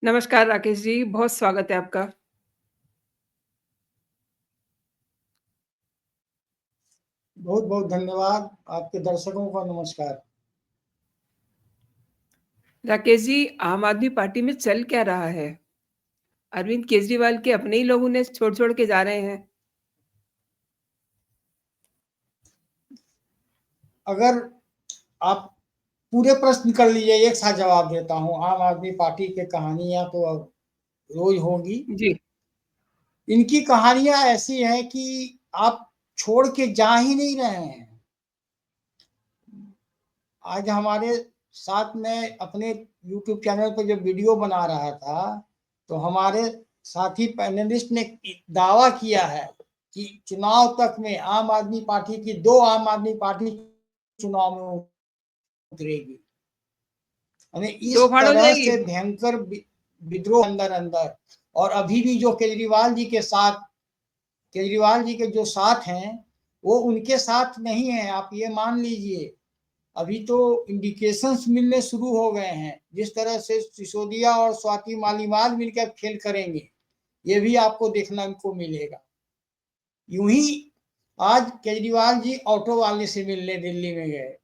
नमस्कार राकेश जी, बहुत स्वागत है आपका। बहुत-बहुत धन्यवाद। आपके दर्शकों को नमस्कार। राकेश जी, आम आदमी पार्टी में चल क्या रहा है? अरविंद केजरीवाल के अपने ही लोग उन्हें छोड़-छोड़ के जा रहे हैं। अगर आप पूरे प्रश्न कर लीजिए, एक साथ जवाब देता हूँ। आम आदमी पार्टी की कहानियाँ तो अब रोज़ होंगी। जी, इनकी कहानियाँ ऐसी हैं कि आप छोड़ के जा ही नहीं रहे हैं। आज हमारे साथ में अपने यूट्यूब चैनल पे जब वीडियो बना रहा था, तो हमारे साथी पैनलिस्ट ने दावा किया है कि चुनाव तक में आम आदमी पार्टी की 2 आम आदमी पार्टी चुनाव में उतरेगी। यानी इस 2 फाड़ हो तरह जाएगी। से भयंकर विद्रोह अंदर-अंदर। और अभी भी जो केजरीवाल जी के जो साथ हैं, वो उनके साथ नहीं है, आप ये मान लीजिए। अभी तो इंडिकेशंस मिलने शुरू हो गए हैं, जिस तरह से सिसोदिया और स्वाति मालीवाल मिलकर खेल करेंगे, ये भी आपको देखने को मिलेगा। यूं ही आज केजरीवाल जी ऑटो वाले से मिलने दिल्ली में गए,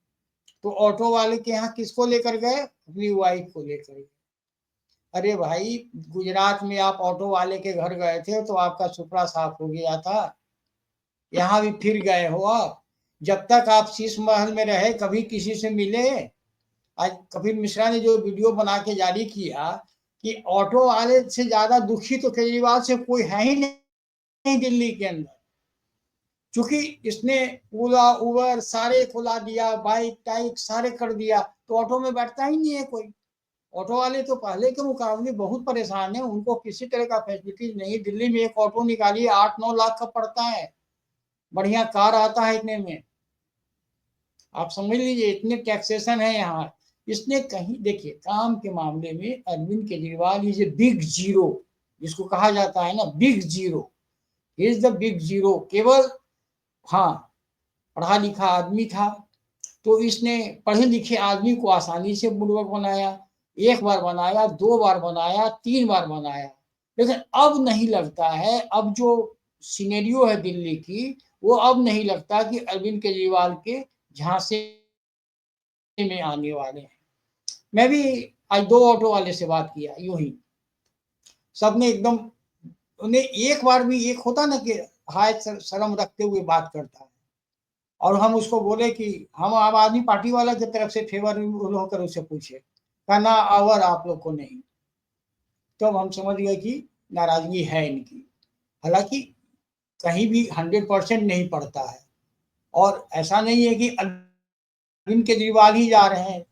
तो ऑटो वाले के यहाँ किसको लेकर गए? अपनी वाइफ को लेकर गए। अरे भाई, गुजरात में आप ऑटो वाले के घर गए थे तो आपका सुपड़ा साफ हो गया था। यहाँ भी फिर गए हो आप। जब तक आप शीश महल में रहे, कभी किसी से मिले? आज कपिल मिश्रा ने जो वीडियो बना के जारी किया कि ऑटो वाले से ज्यादा दुखी तो केजरीवाल से कोई है ही नहीं दिल्ली के अंदर। चूंकि इसने ओला उबर सारे खुला दिया, बाइक टाइक सारे कर दिया, तो ऑटो में बैठता ही नहीं है कोई। ऑटो वाले तो पहले के मुकाबले बहुत परेशान है, उनको किसी तरह का फैसिलिटीज नहीं। दिल्ली में एक ऑटो निकालिए 8-9 लाख का पड़ता है, बढ़िया कार आता है इतने में। आप समझ लीजिए, इतने टैक्सेशन है यहाँ। इसने कहीं देखिए, काम के मामले में Arvind Kejriwal is a big zero, जिसको कहा जाता है ना big zero. Is the big zero. केवल हाँ, पढ़ा लिखा आदमी था, तो इसने पढ़े लिखे आदमी को आसानी से बुड़बक बनाया। एक बार बनाया, 2 बार बनाया, 3 बार बनाया। लेकिन अब नहीं लगता है, अब जो सिनेरियो है दिल्ली की, वो अब नहीं लगता कि अरविंद केजरीवाल के झांसे में आने वाले हैं। मैं भी आज 2 ऑटो वाले से बात किया, यूं ही सबने एकदम, उन्हें एक बार भी एक होता ना कि हाय शर्म रखते हुए बात करता है। और हम उसको बोले कि हम आम आदमी पार्टी वाला की तरफ से फेवर होकर उसे पूछे, कहना आवर आप लोग को नहीं। तो अब हम समझ गए कि नाराजगी है इनकी। हालांकि कहीं भी 100% नहीं पड़ता है। और ऐसा नहीं है कि अरविंद केजरीवाल ही जा रहे हैं,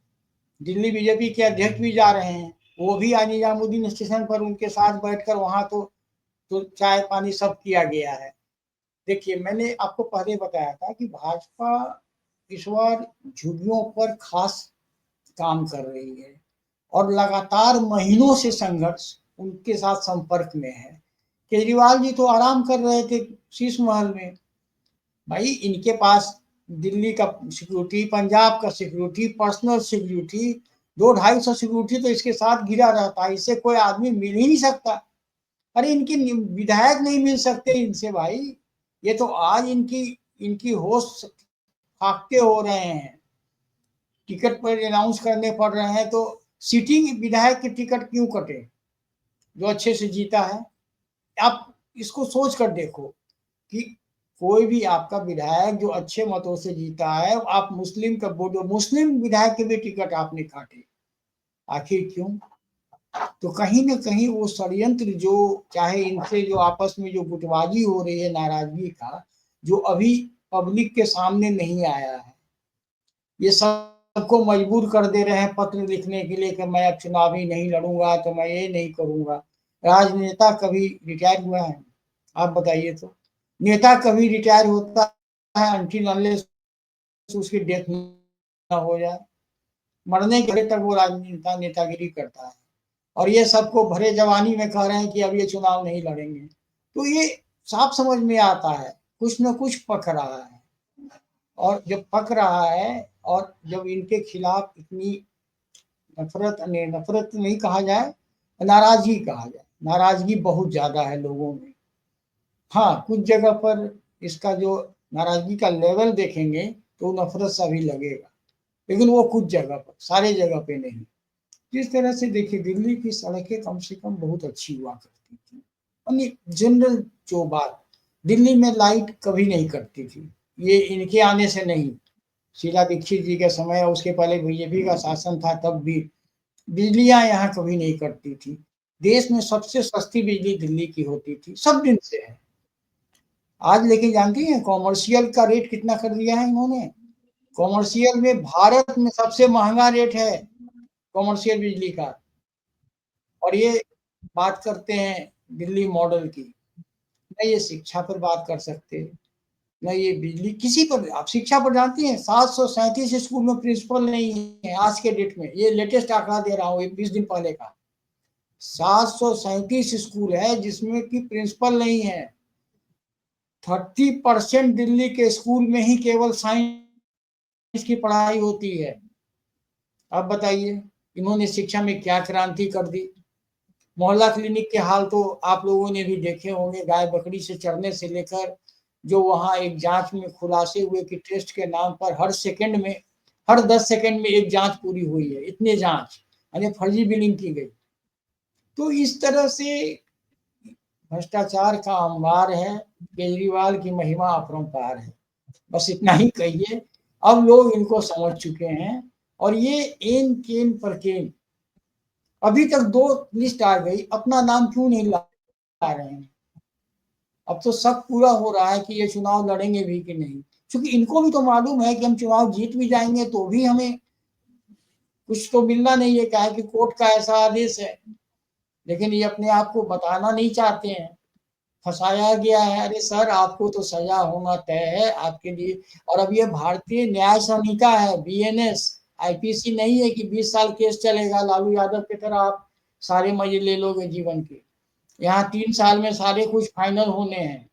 दिल्ली बीजेपी के अध्यक्ष भी जा रहे हैं। वो भी आज निजामुद्दीन स्टेशन पर उनके साथ बैठकर वहां तो चाय पानी सब किया गया है। देखिए, मैंने आपको पहले बताया था कि भाजपा इस बार झुग्गियों पर खास काम कर रही है, और लगातार महीनों से संघर्ष उनके साथ संपर्क में है। केजरीवाल जी तो आराम कर रहे थे शीश महल में। भाई, इनके पास दिल्ली का सिक्योरिटी, पंजाब का सिक्योरिटी, पर्सनल सिक्योरिटी, 200-250 सिक्योरिटी तो इसके साथ घिरा रहता है। इससे कोई आदमी मिल ही नहीं सकता। अरे, इनकी विधायक नहीं मिल सकते इनसे भाई। ये तो आज इनकी इनकी होश फाकते हो रहे हैं। टिकट पर अनाउंस करने पड़ रहे हैं, तो सिटिंग विधायक के टिकट क्यों कटे जो अच्छे से जीता है? आप इसको सोच कर देखो कि कोई भी आपका विधायक जो अच्छे मतों से जीता है, आप मुस्लिम का बोलो, मुस्लिम विधायक के भी टिकट आपने काटे। आखिर क्यों? तो कहीं ना कहीं वो षड्यंत्र, जो चाहे इनसे जो आपस में जो गुटबाजी हो रही है नाराजगी का, जो अभी पब्लिक के सामने नहीं आया है, ये सबको मजबूर कर दे रहे हैं पत्र लिखने के लिए कि मैं अब चुनाव ही नहीं लड़ूंगा, तो मैं ये नहीं करूंगा। राजनेता कभी रिटायर हुआ है? आप बताइए तो। नेता कभी रिटायर होता है अनटिल अनलेस उसकी डेथ ना हो जाए। मरने के तक वो राजनेता नेतागिरी करता है। और ये सबको भरे जवानी में कह रहे हैं कि अब ये चुनाव नहीं लड़ेंगे। तो ये साफ समझ में आता है, कुछ न कुछ पक रहा है। और जब पक रहा है, और जब इनके खिलाफ इतनी नफरत नहीं कहा जाए, नाराजगी कहा जाए, नाराजगी बहुत ज्यादा है लोगों में। हाँ, कुछ जगह पर इसका जो नाराजगी का लेवल देखेंगे तो नफरत सा भी लगेगा, लेकिन वो कुछ जगह पर, सारे जगह पे नहीं। जिस तरह से देखिए दिल्ली की सड़कें कम से कम बहुत अच्छी हुआ करती थी, यानी जनरल जो बात, दिल्ली में लाइट कभी नहीं कटती थी, ये इनके आने से नहीं, शीला दीक्षित जी के समय और उसके पहले बीजेपी का शासन था तब भी बिजलियां यहाँ कभी नहीं कटती थी। देश में सबसे सस्ती बिजली दिल्ली की होती थी, सब दिन से है। आज लेकिन जानती हैं कॉमर्शियल का रेट कितना कर दिया है इन्होंने? कॉमर्शियल में भारत में सबसे महंगा रेट है कॉमर्शियल बिजली का। और ये बात करते हैं दिल्ली मॉडल की, न ये शिक्षा पर बात कर सकते, न ये बिजली किसी पर। आप शिक्षा पर जानती हैं 737 स्कूल में प्रिंसिपल नहीं है आज के डेट में, ये लेटेस्ट आंकड़ा दे रहा हूँ 20 दिन पहले का। 737 स्कूल है जिसमें कि प्रिंसिपल नहीं है। 30% दिल्ली के स्कूल में ही केवल साइंस की पढ़ाई होती है। अब बताइए इन्होंने शिक्षा में क्या क्रांति कर दी। मोहल्ला क्लिनिक के हाल तो आप लोगों ने भी देखे होंगे, गाय बकरी से चढ़ने से लेकर जो वहाँ एक जांच में खुलासे हुए कि टेस्ट के नाम पर हर सेकंड में, हर 10 सेकंड में एक जांच पूरी हुई है, इतने जांच, यानी फर्जी बिलिंग की गई। तो इस तरह से भ्रष्टाचार का अंबार है, केजरीवाल की महिमा अपरंपार है, बस इतना ही कहिए। अब लोग इनको समझ चुके हैं और ये एन केन पर केन, अभी तक 2 लिस्ट आ गई, अपना नाम क्यों नहीं ला रहे हैं? अब तो शक पूरा हो रहा है कि ये चुनाव लड़ेंगे भी कि नहीं, क्योंकि इनको भी तो मालूम है कि हम चुनाव जीत भी जाएंगे तो भी हमें कुछ तो मिलना नहीं है, क्या है कि कोर्ट का ऐसा आदेश है, लेकिन ये अपने आप को बताना नहीं चाहते हैं, फंसाया गया है। अरे सर आपको तो सजा होना तय है आपके लिए। और अब ये भारतीय न्याय संहिता है, बीएनएस, आईपीसी नहीं है कि 20 साल केस चलेगा लालू यादव की तरह आप सारे मजे ले लोगे जीवन के। यहाँ 3 साल में सारे कुछ फाइनल होने हैं।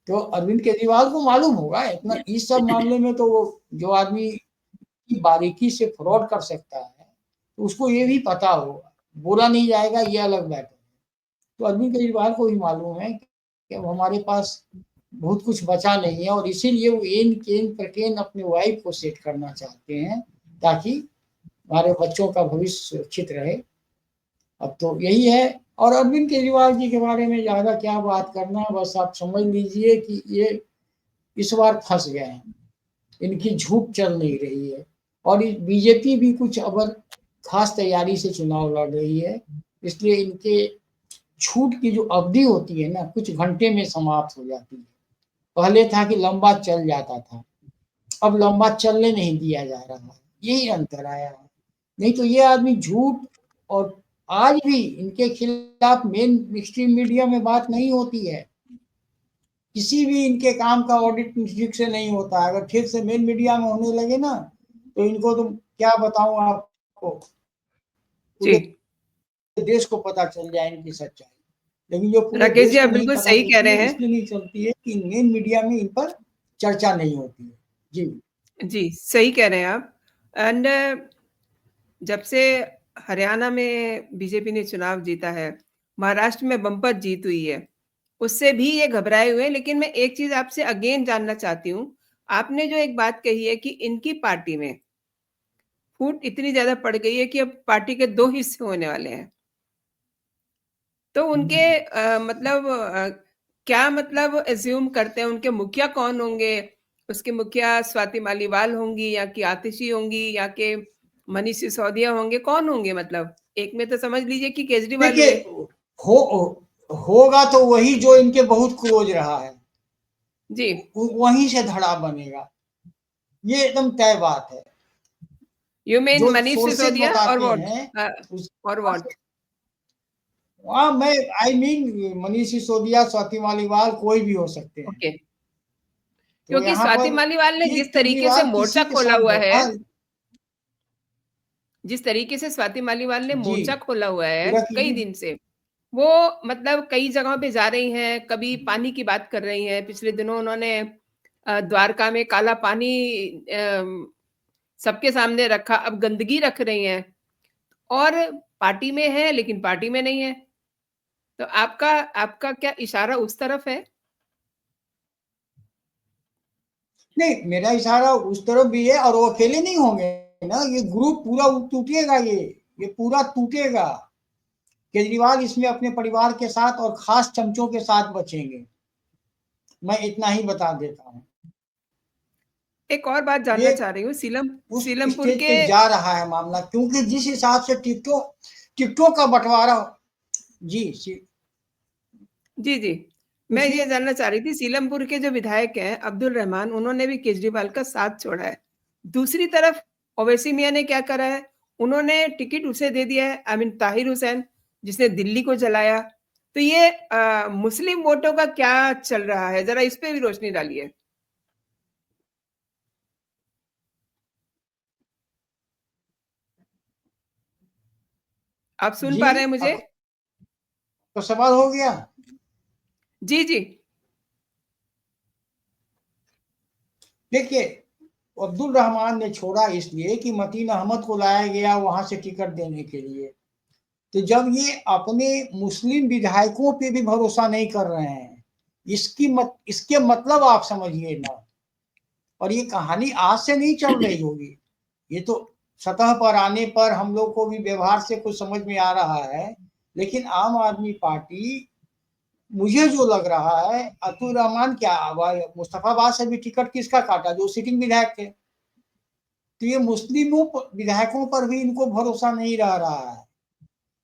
तो अरविंद केजरीवाल को मालूम होगा इतना, इस सब मामले में तो वो जो आदमी की बारीकी से फ्रॉड कर सकता है तो उसको ये भी पता होगा, बोला नहीं जाएगा ये अलग बात है। तो अरविंद केजरीवाल को भी मालूम है कि अब हमारे पास बहुत कुछ बचा नहीं है और इसीलिए वो एन केन प्रकेन अपने वाइफ को सेट करना चाहते हैं ताकि हमारे बच्चों का भविष्य सुरक्षित रहे। अब तो यही है। और अरविंद केजरीवाल जी के बारे में ज्यादा क्या बात करना, बस आप समझ लीजिए कि ये इस बार फंस गए हैं, इनकी झूठ चल नहीं रही है और बीजेपी भी कुछ अब खास तैयारी से चुनाव लड़ रही है, इसलिए इनके छूट की जो अवधि होती है ना कुछ घंटे में समाप्त हो जाती है। पहले था कि लंबा चल जाता था, अब लंबा चलने नहीं दिया जा रहा है, यही अंतर आया है। नहीं तो ये आदमी झूठ, और आज भी इनके खिलाफ मेन स्ट्रीम मीडिया में बात नहीं होती है, किसी भी इनके काम का ऑडिट ठीक से नहीं होता है। अगर ठीक से मेन मीडिया में होने लगे ना तो इनको तो क्या बताऊं आपको, जी। पूरे देश को पता चल जाए इनकी सच्चाई। लेकिन जो पूरे राकेश देश जी, को आप नहीं बिल्कुल पता सही कह चलती रहे है, हैं। इसलिए नहीं चलती है कि मेन मीडिया में इन पर चर्चा नहीं होती है। जी जी, सही कह रहे हैं आप। एंड जब से हरियाणा में बीजेपी ने चुनाव जीता है, महाराष्ट्र में बम्पर जीत हुई है, उससे भी ये घबराए हुए हैं। लेकिन मैं एक चीज़ आपसे अगेन जानना चाहती हूँ। आपने जो एक बात कही है कि इनकी पार्टी में फूट इतनी ज़्यादा पड़ गई है कि अब पार्टी के 2 हिस्से होने वाले हैं। तो उनके मतलब क्या मतलब अज़्यूम करते हैं, उनके मुखिया कौन होंगे? उसके मुखिया स्वाति मालीवाल होंगी या कि आतिशी होंगी या कि मनीष सिसोदिया होंगे, कौन होंगे मतलब? एक में तो समझ लीजिए कि केजरीवाल देखिए, हुए। हो होगा तो वही जो इनके बहुत क्लोज रहा है, जी, वहीं से धड़ा बनेगा, ये एकदम तय बात है। यू मीन जो मनीष सोर्सेज सिसोदिया और बताते व्हाट? हैं अ, उस, और व्हाट? हाँ मैं आई मीन मनीष सिसोदिया, स्वाति मालीवाल, कोई भी हो सकते हैं। ओके। तो क्योंकि यहाँ स्वाति पर मालीवाल ने ये जिस तरीके से केजरीवाल मोर्चा किसी के खोला साथ हुआ है, धोखा, जिस तरीके से स्वाति मालीवाल ने जी मोर्चा खोला हुआ है पूरा कई कीजिए। दिन से, वो मतलब कई जगहों पे जा रही हैं, कभी पानी की बात कर रही हैं। पिछले दिनों उन्होंने द्वारका में काला पानी सबके सामने रखा, अब गंदगी रख रही हैं। और पार्टी में है लेकिन पार्टी में नहीं है। तो आपका आपका क्या इशारा उस तरफ है? नहीं, मेरा इशारा उस तरफ भी है, और वो अकेले नहीं होंगे ना, ये ग्रुप पूरा टूटेगा, ये पूरा टूटेगा। केजरीवाल इसमें अपने परिवार के साथ और खास चमचों के साथ बचेंगे, मैं इतना ही बता देता हूँ। एक और बात जानना ये चाह रही हूँ, उस सीलमपुर स्टेज के। पे जा रहा है मामला, क्योंकि जिस हिसाब से टिकटों का बंटवारा। जी जी, जी। मैं पूछिए। ये जानना चाह रही थी, सीलमपुर के जो विधायक हैं अब्दुल रहमान, उन्होंने भी केजरीवाल का साथ छोड़ा है। दूसरी तरफ ओवैसी मियाँ ने क्या करा है, उन्होंने टिकट उसे दे दिया है, आई मीन ताहिर हुसैन, जिसने दिल्ली को जलाया। तो ये मुस्लिम वोटों का क्या चल रहा है? ज़रा इस पे भी रोशनी डालिए। आप सुन जी, पा रहे हैं मुझे? तो सवाल हो गया। जी, जी। देखिए, अब्दुल रहमान ने छोड़ा इसलिए कि मतीन अहमद को लाया गया वहां से टिकट देने के लिए। तो जब ये अपने मुस्लिम विधायकों पे भी भरोसा नहीं कर रहे हैं, इसके मतलब आप समझिए ना। और ये कहानी आज से नहीं चल रही होगी, ये तो सतह पर आने पर हम लोग को भी व्यवहार से कुछ समझ में आ रहा है। लेकिन आम आदमी पार्टी, मुझे जो लग रहा है, अतुल रहमान क्या मुस्तफाबाद से भी टिकट किसका काटा, जो सिटिंग विधायक थे। तो ये मुस्लिमों विधायकों पर भी इनको भरोसा नहीं रह रहा है।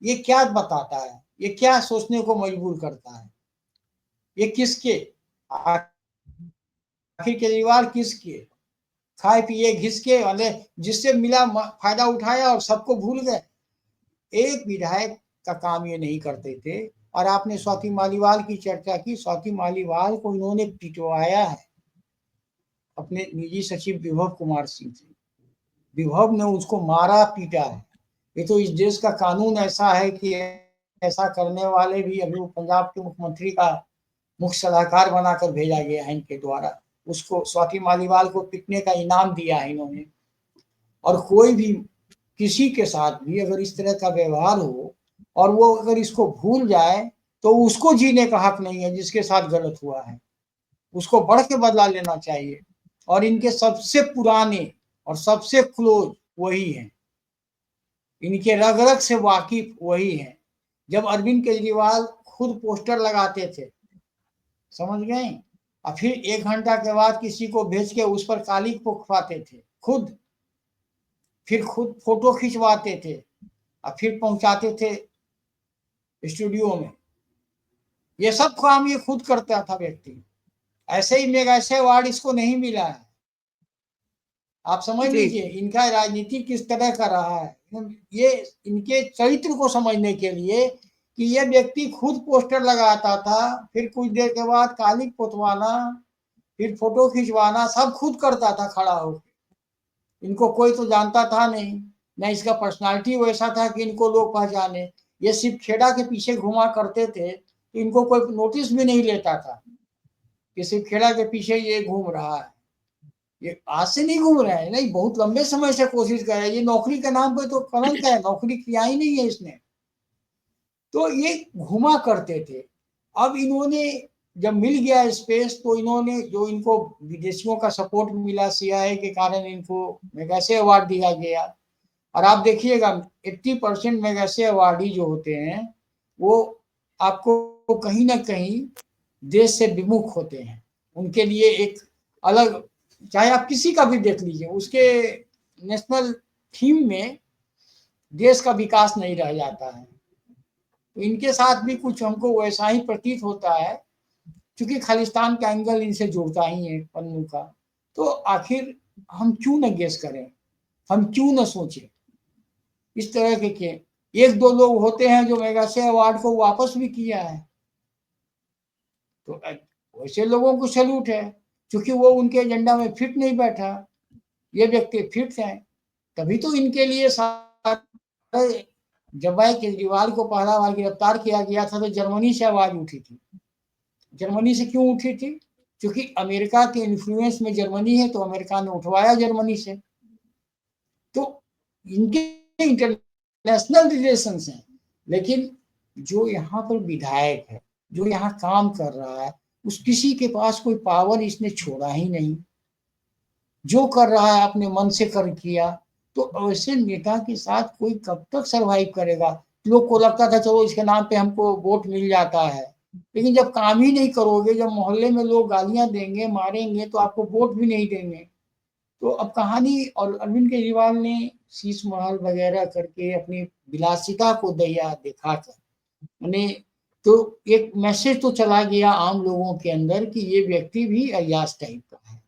ये क्या बताता है, ये क्या सोचने को मजबूर करता है? ये किसके, आखिर केजरीवाल किसके खाए पिए घिसके वाले, जिससे मिला फायदा उठाया और सबको भूल गए। एक विधायक का काम ये नहीं करते थे। और आपने स्वाति मालीवाल की चर्चा की, स्वाति मालीवाल को इन्होंने पिटवाया है अपने निजी सचिव विभव कुमार सिंह से। विभव ने उसको मारा पीटा है। ये तो इस देश का कानून ऐसा है कि ऐसा करने वाले भी, अभी वो पंजाब के मुख्यमंत्री का मुख्य सलाहकार बनाकर भेजा गया है इनके द्वारा। उसको स्वाति मालीवाल को पिटने का इनाम दिया है इन्होंने। और कोई भी किसी के साथ भी अगर इस तरह का व्यवहार हो और वो अगर इसको भूल जाए, तो उसको जीने का हक नहीं है जिसके साथ गलत हुआ है। उसको बढ़ के बदला लेना चाहिए। और इनके सबसे पुराने और सबसे क्लोज वही हैं, इनके रग रग से वाकिफ वही हैं। जब अरविंद केजरीवाल खुद पोस्टर लगाते थे, समझ गए, और फिर 1 घंटा के बाद किसी को भेज के उस पर काली फूकवाते थे खुद, फिर खुद फोटो खिंचवाते थे और फिर पहुंचाते थे स्टूडियो में। ये सब काम ये खुद करता था व्यक्ति। ऐसे ही मेगासे अवार्ड इसको नहीं मिला है। आप समझ जी। लीजिए इनका राजनीति किस तरह का रहा है। ये इनके चरित्र को समझने के लिए कि ये व्यक्ति खुद पोस्टर लगाता था, फिर कुछ देर के बाद काली पोतवाना, फिर फोटो खिंचवाना, सब खुद करता था खड़ा होकर। इनको कोई तो जानता था नहीं, न इसका पर्सनालिटी वैसा था कि इनको लोग पहचाने। ये सिर्फ खेड़ा के पीछे घुमा करते थे, इनको कोई नोटिस भी नहीं लेता था कि सिर्फ खेड़ा के पीछे ये घूम रहा है। ये आज से नहीं घूम रहा है, नहीं, बहुत लंबे समय से कोशिश कर रहा है। ये नौकरी के नाम पे तो कलंक है, नौकरी किया ही नहीं है इसने। तो ये घुमा करते थे। अब इन्होंने जब मिल गया स्पेस, तो इन्होंने जो इनको विदेशियों का सपोर्ट मिला सीआईए के कारण, इनको मेगासे अवार्ड दिया गया। और आप देखिएगा 80% मेगासे अवार्डी जो होते हैं, वो आपको कहीं ना कहीं देश से विमुख होते हैं। उनके लिए एक अलग, चाहे आप किसी का भी देख लीजिए, उसके नेशनल थीम में देश का विकास नहीं रह जाता है। तो इनके साथ भी कुछ हमको वैसा ही प्रतीत होता है, क्योंकि खालिस्तान का एंगल इनसे जुड़ता ही है पन्नू का। तो आखिर हम क्यों न गेस करें, हम क्यों न सोचें। इस तरह के एक दो लोग होते हैं जो मेगासे अवार्ड को वापस भी किया है। तो वैसे लोगों को सैल्यूट है, क्योंकि वो उनके एजेंडा में फिट नहीं बैठा। ये व्यक्ति फिट हैं, तभी तो इनके लिए सारे, जब भाई केजरीवाल को पहला बार गिरफ्तार किया गया था तो जर्मनी से आवाज उठी थी। जर्मनी से क्यों उठी थी? क्योंकि अमेरिका के इन्फ्लुएंस में जर्मनी है, तो अमेरिका ने उठवाया जर्मनी से। तो इनके नेशनल रिलेशंस हैं, लेकिन जो यहाँ पर विधायक है, जो यहाँ काम कर रहा है, उस किसी के पास कोई पावर इसने छोड़ा ही नहीं। जो कर रहा है अपने मन से कर किया, तो ऐसे नेता के साथ कोई कब तक सरवाइव करेगा? लोग को लगता था चलो इसके नाम पे हमको वोट मिल जाता है, लेकिन जब काम ही नहीं करोगे, जब मोहल्ले में लोग गालियां देंगे, मारेंगे, तो आपको वोट भी नहीं देंगे। तो अब कहानी, और अरविंद केजरीवाल ने शीश महल वगैरह करके अपनी विलासिता को दैया दिखाकर, मैंने तो एक मैसेज तो चला गया आम लोगों के अंदर कि ये व्यक्ति भी अय्याश टाइप का है,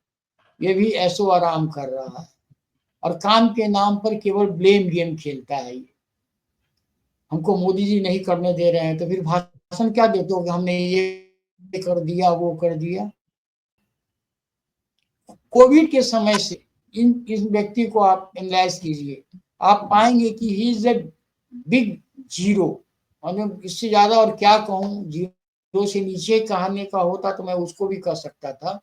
ये भी ऐसो आराम कर रहा है और काम के नाम पर केवल ब्लेम गेम खेलता है। ये हमको मोदी जी नहीं करने दे रहे हैं, तो फिर भाषण क्या देते हो कि हमने ये कर दिया, वो कर दिया। कोविड के समय से इस व्यक्ति को आप एनालाइज कीजिए, आप पाएंगे कि he is a big zero. मतलब इससे ज्यादा और क्या कहूँ, जीरो से नीचे कहने का होता तो मैं उसको भी कह सकता था,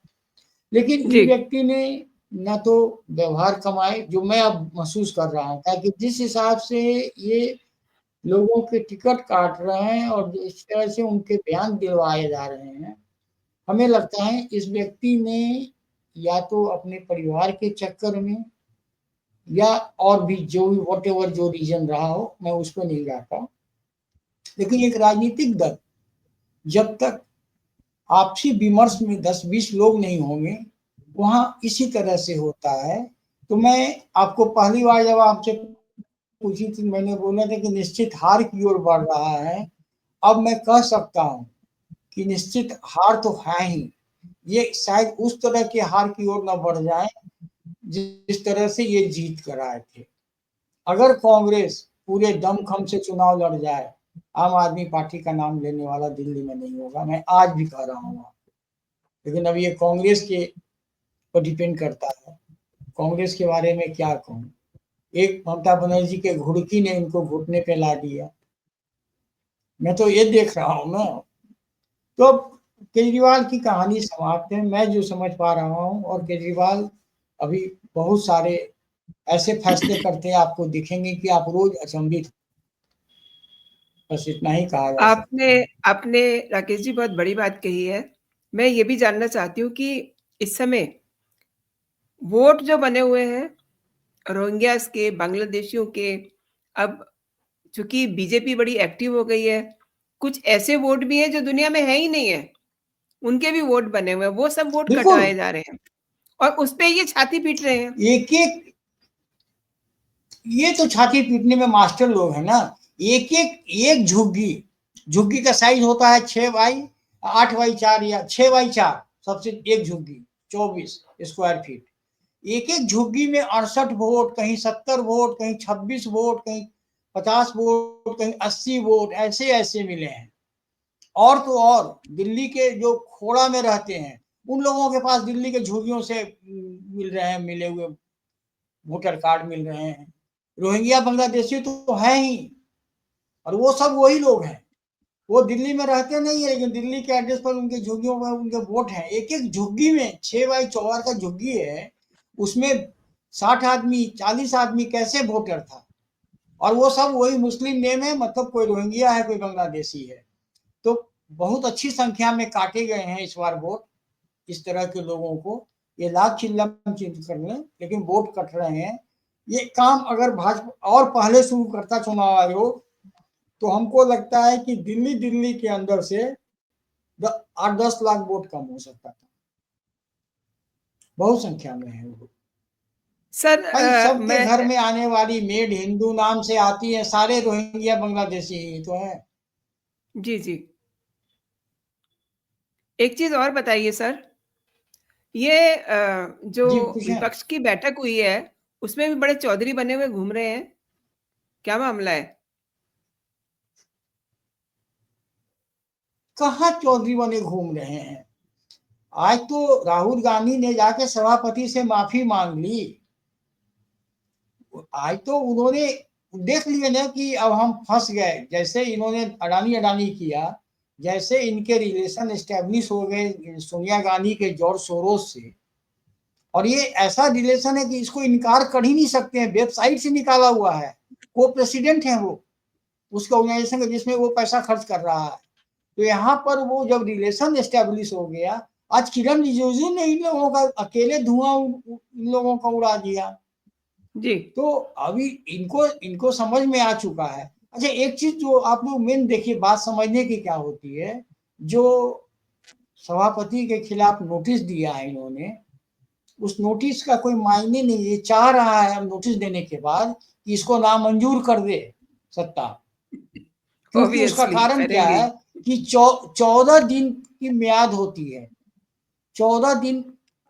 लेकिन जी। इस व्यक्ति ने न तो व्यवहार कमाए, जो मैं अब महसूस कर रहा हूँ, ताकि जिस हिसाब से ये लोगों के टिकट काट रहे हैं और जिस तरह से उनके बयान दिलवाए जा रहे हैं, हमें लगता है इस व्यक्ति ने या तो अपने परिवार के चक्कर में, या और भी जो भी वॉट एवर जो रीजन रहा हो, मैं उस पर नहीं जाता, लेकिन एक राजनीतिक दल जब तक आपसी विमर्श में 10-20 लोग नहीं होंगे, वहां इसी तरह से होता है। तो मैं आपको पहली बार जब आपसे पूछी थी, मैंने बोला था कि निश्चित हार की ओर बढ़ रहा है। अब मैं कह सकता हूं कि निश्चित हार तो है ही, ये शायद उस तरह के हार की ओर न बढ़ जाए जिस तरह से ये जीत कर आए थे। अगर कांग्रेस पूरे दमखम से चुनाव लड़ जाए, आम आदमी पार्टी का नाम लेने वाला दिल्ली में नहीं होगा, मैं आज भी कह रहा हूँ। लेकिन अब ये कांग्रेस के पर डिपेंड करता है, कांग्रेस के बारे में क्या कहूँ। एक ममता बनर्जी के घुड़की ने इनको घुटने पे ला दिया, मैं तो ये देख रहा हूँ ना। तो केजरीवाल की कहानी समाप्त है, मैं जो समझ पा रहा हूँ, और केजरीवाल अभी बहुत सारे ऐसे फैसले करते हैं, आपको दिखेंगे कि आप रोज अचंभित। बस इतना ही कहा जा सकता आपने आपने राकेश जी बहुत बड़ी बात कही है। मैं ये भी जानना चाहती हूँ कि इस समय वोट जो बने हुए हैं, रोहिंग्यास के, बांग्लादेशियों के, अब चूँकि बीजेपी बड़ी एक्टिव हो गई है, कुछ ऐसे वोट भी हैं जो दुनिया में है ही नहीं है, उनके भी वोट बने हुए हैं, वो सब वोट बिल्कुल। कटवाए जा रहे हैं और उसपे ये छाती पीट रहे हैं। एक-एक, ये तो छाती पीटने में मास्टर लोग हैं ना। एक झुग्गी, झुग्गी का साइज होता है 6 बाई 8 बाई 4 या 6 बाई 4, सबसे एक झुग्गी 24 स्क्वायर फीट। एक-एक झुग्गी में 68 वोट, कहीं 70 वोट, कहीं 26 वोट, कहीं 50 वोट, कहीं 80 वोट, ऐसे-ऐसे मिले हैं। और तो और दिल्ली के जो खोड़ा में रहते हैं, उन लोगों के पास दिल्ली के झुग्गियों से मिल रहे हैं, मिले हुए वोटर कार्ड मिल रहे हैं। रोहिंग्या बांग्लादेशी तो है ही, और वो सब वही लोग हैं। वो दिल्ली में रहते नहीं है, लेकिन दिल्ली के एड्रेस पर उनके झुग्गियों में उनके वोट हैं। एक-एक झुग्गी में 6 बाई 4 का झुग्गी है, उसमें 60 आदमी, 40 आदमी कैसे वोटर था? और वो सब वही मुस्लिम नेम है, मतलब कोई रोहिंग्या है, कोई बांग्लादेशी है। तो बहुत अच्छी संख्या में काटे गए हैं इस बार वोट, इस तरह के लोगों को। ये लाख चिल्लम चीज कर लें, लेकिन वोट कट रहे हैं। ये काम अगर भाजपा और पहले शुरू करता चुनाव आयोग, तो हमको लगता है कि दिल्ली के अंदर से 8-10 लाख वोट कम हो सकता था। बहुत संख्या में है वो। सर भाई सबके घर मैं में आने वाली मेड हिंदू नाम से आती है, सारे रोहिंग्या बांग्लादेशी ही तो है। जी, जी। एक चीज़ और बताइए सर, ये जो जी पूछें। विपक्ष की बैठक हुई है, उसमें भी बड़े चौधरी बने हुए घूम रहे हैं, क्या मामला है? कहाँ चौधरी बने घूम रहे हैं? आज तो राहुल गांधी ने जाके सभापति से माफी मांग ली। आज तो उन्होंने देख लिया ना कि अब हम फंस गए, जैसे इन्होंने अडानी अडानी किया, जैसे इनके रिलेशन एस्टेब्लिश हो गए सोनिया गांधी के जॉर्ज सोरोस से, और ये ऐसा रिलेशन है कि इसको इनकार कर ही नहीं सकते हैं, वेबसाइट से निकाला हुआ है, को प्रेसिडेंट है वो उसके ऑर्गेनाइजेशन का जिसमें वो पैसा खर्च कर रहा है। तो यहाँ पर वो जब रिलेशन एस्टेब्लिश हो गया, आज किरण रिजिजू ने इन लोगों का अकेले धुआं इन लोगों का उड़ा दिया। जी तो अभी इनको इनको समझ में आ चुका है। अच्छा, एक चीज जो आप लोग मेन देखिए, बात समझने की क्या होती है, जो सभापति के खिलाफ नोटिस दिया है इन्होंने, उस नोटिस का कोई मायने नहीं। ये चाह रहा है हम नोटिस देने के बाद कि इसको नामंजूर कर दे सत्ता, क्योंकि उसका ऑब्वियसली कारण क्या करेंगे है ही। कि 14 दिन की म्याद होती है, 14 दिन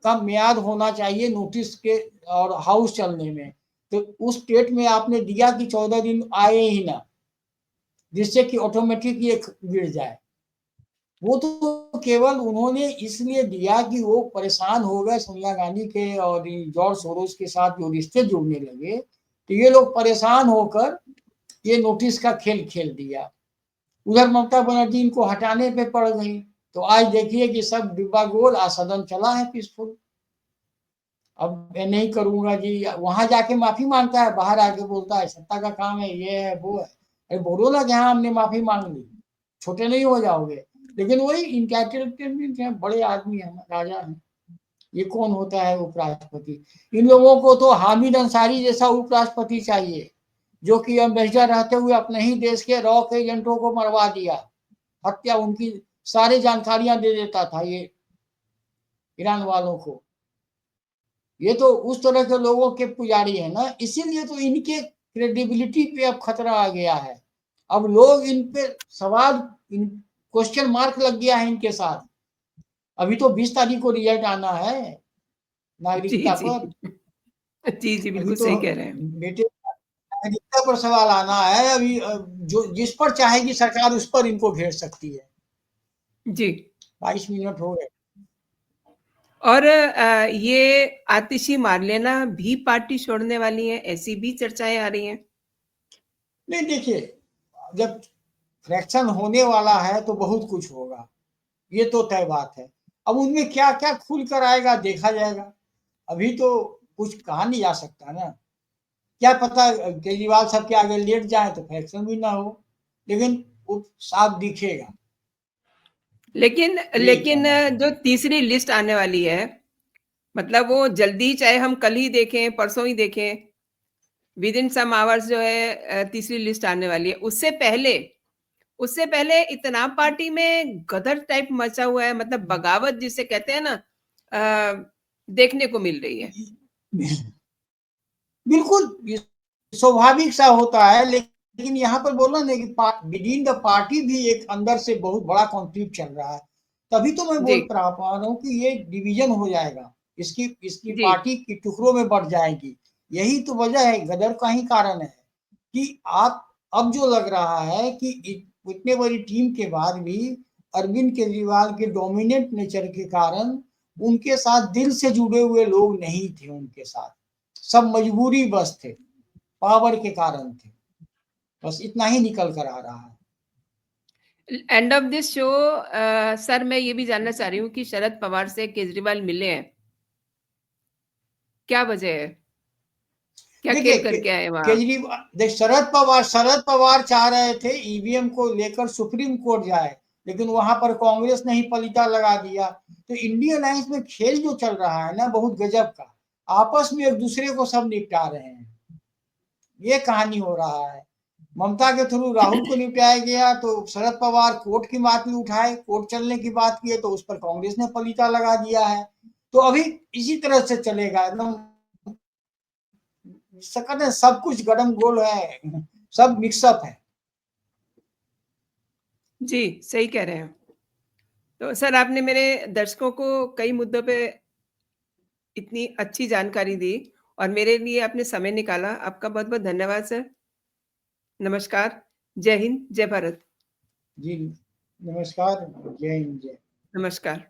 का म्याद होना चाहिए नोटिस के और हाउस चलने में। तो उस स्टेट में आपने दिया कि 14 दिन आए ही ना, जिससे कि ऑटोमेटिक ये गिर जाए। वो तो केवल उन्होंने इसलिए दिया कि वो परेशान हो गए सोनिया गांधी के और जॉर्ज सोरोस के साथ जो रिश्ते जुड़ने लगे, तो ये लोग परेशान होकर ये नोटिस का खेल खेल दिया। उधर ममता बनर्जी इनको हटाने पे पड़ गई। तो आज देखिए कि सब डिब्बा गोल, आज सदन चला है पीसफुल। अब मैं नहीं करूंगा जी, वहां जाके माफी मांगता है, बाहर आके बोलता है सत्ता का काम है, ये है वो है। अरे बोलो ना कि हाँ हमने माफी मांग ली, छोटे नहीं हो जाओगे। लेकिन वही इंटाइटलमेंट है, बड़े आदमी है, राजा है। ये कौन होता है उपराष्ट्रपति? इन लोगों को तो हामिद अंसारी जैसा उपराष्ट्रपति चाहिए, जो कि एम्बेसडर रहते हुए अपने ही देश के रॉ के एजेंटों को मरवा दिया, हत्या उनकी सारी जानकारियां दे देता था ये ईरान वालों को। ये तो उस तरह के लोगों के पुजारी है ना, इसीलिए तो इनके क्रेडिबिलिटी पे अब खतरा आ गया है। अब लोग इन पे सवाल, क्वेश्चन मार्क लग गया है इनके साथ। अभी तो 20 तारीख को रिजल्ट आना है जी नागरिकता जी पर। जी जी अभी बिल्कुल तो सही कह रहे हैं। बेटे नागरिकता पर सवाल आना है अभी। जो जिस पर चाहेगी सरकार उस पर इनको घेर सकती है। जी 22 मिनट हो गए। और ये आतिशी मार्लेना भी पार्टी छोड़ने वाली है, ऐसी भी चर्चाएं आ रही हैं। नहीं देखिए, जब फ्रैक्शन होने वाला है तो बहुत कुछ होगा, ये तो तय बात है। अब उनमें क्या क्या खुल कर आएगा देखा जाएगा। अभी तो कुछ कहा नहीं जा सकता ना, क्या पता केजरीवाल साहब के आगे लेट जाए तो फ्रैक्शन भी ना हो, लेकिन वो साफ दिखेगा। लेकिन यही लेकिन कहना चाहूंगा। जो तीसरी लिस्ट आने वाली है, मतलब वो जल्दी, चाहे हम कल ही देखें परसों ही देखें, विद इन सम आवर्स जो है तीसरी लिस्ट आने वाली है। उससे पहले इतना पार्टी में गदर टाइप मचा हुआ है, मतलब बगावत जिसे कहते हैं ना, देखने को मिल रही है। बिल्कुल स्वाभाविक सा होता है, लेकिन यहाँ पर बोला ना कि विद इन द पार्टी भी एक अंदर से बहुत बड़ा कॉन्फ्लिक्ट चल रहा है। तभी तो मैं जी बोल पा रहा हूँ कि ये डिवीजन हो जाएगा, इसकी इसकी जी पार्टी की टुकड़ों में बढ़ जाएगी। यही तो वजह है, गदर का ही कारण है कि आप अब जो लग रहा है कि इतने बड़ी टीम के बाद भी अरविंद केजरीवाल के डोमिनेंट नेचर के कारण उनके साथ दिल से जुड़े हुए लोग नहीं थे उनके साथ, सब मजबूरी बस थे, पावर के कारण थे। बस इतना ही निकल कर आ रहा है। End of this show, sir मैं ये भी जानना चाह रही हूँ कि शरद पवार से केजरीवाल मिले हैं, क्या वजह है, क्या देखिए खेल करके आए वहां? केजरीवाल, देख शरद पवार चाह रहे थे ईवीएम को लेकर सुप्रीम कोर्ट जाए, लेकिन वहां पर कांग्रेस ने ही पलीता लगा दिया। तो इंडिया अलायंस में खेल जो चल रहा है ना, बहुत गजब का, आपस में एक दूसरे को सब निपटा रहे हैं, ये कहानी हो रहा है। ममता के थ्रू राहुल को निपटाया गया, तो शरद पवार कोर्ट की बात भी उठाए, कोर्ट चलने की बात की है तो उस पर कांग्रेस ने पलीता लगा दिया है। तो अभी इसी तरह से चलेगा एकदम, सकते सब कुछ गरम गोल है, सब मिक्सअप है। जी सही कह रहे हैं। तो सर आपने मेरे दर्शकों को कई मुद्दों पे इतनी अच्छी जानकारी दी और मेरे लिए आपने समय निकाला, आपका बहुत बहुत धन्यवाद सर। नमस्कार। जय हिंद, जय भारत। जी नमस्कार, जय हिंद, जय। नमस्कार।